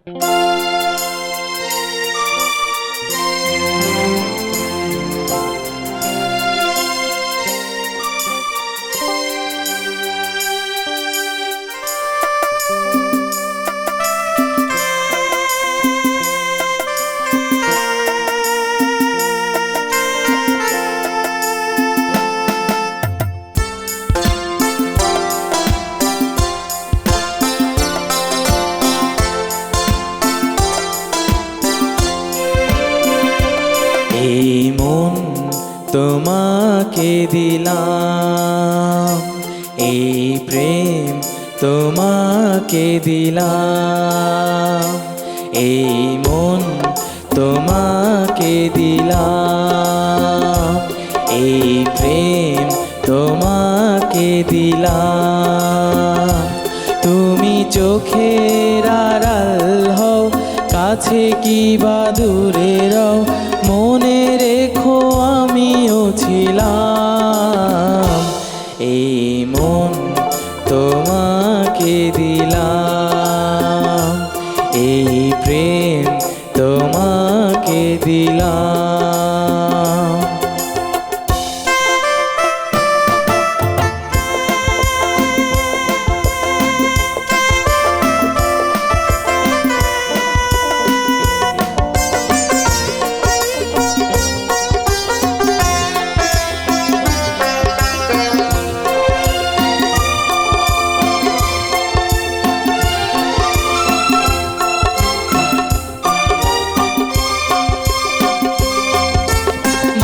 এই মন তোমাকে দিলাম, এই প্রেম তোমাকে দিলাম, এই মন তোমাকে দিলাম, এই প্রেম তোমাকে দিলাম। তুমি চোখের আড়াল হও, কাছে কি বা দূরে রও, মনে রেখো আমিও ছিলাম। এই মন তোমাকে দিলাম, এই প্রেম তোমাকে দিলাম।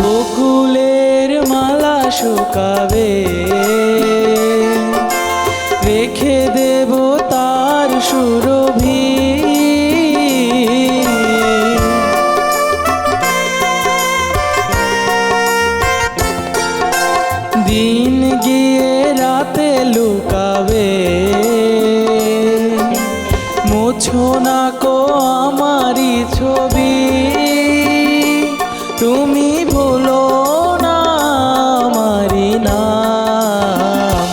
বকুলের মালা শুকাবে, রেখে দেব তার সুরভি। দিন গিয়ে রাতে লুকাবে, মুছো না কো আমারি ছবি। তুমি ভুলো না আমারি নাম,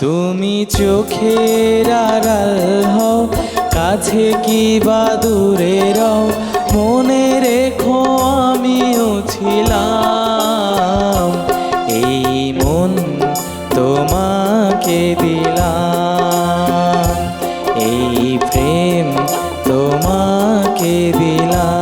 তুমি চোখের আড়াল হও, কাছে কি বা দূরে রও, মনে রেখো আমিও ছিলাম। এই মন তোমাকে দিলাম, এই প্রেম তোমাকে দিলাম।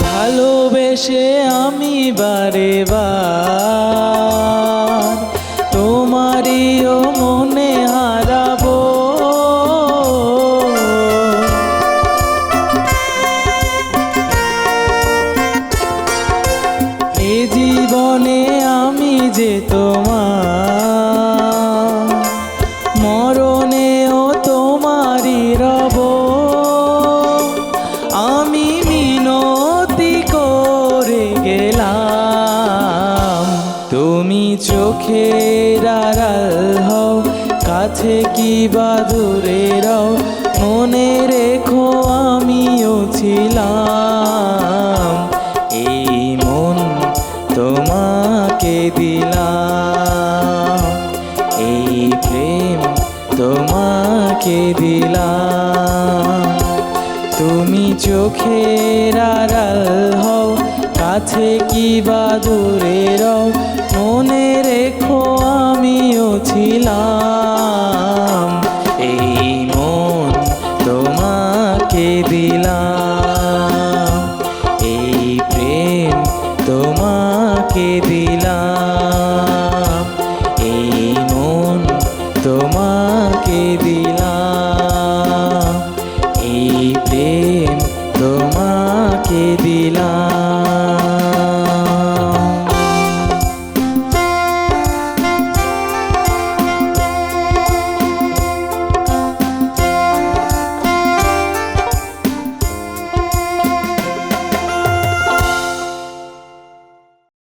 ভালোবেসে আমি বারে বার তোমারিও মনে হারাবো। এ জীবনে আমি যে তোমার, মরণেও তোমারই রব। আমি মিনতি করে গেলাম, তুমি চোখের আড়াল হও, কাছে কি বা দূরে রও, মনে রেখো আমিও ছিলাম। এই মন তোমাকে দিলাম, এই প্রেম তোমাকে দিলাম। তুমি চোখের আড়াল হও, কাছে কি বা দূরে রও,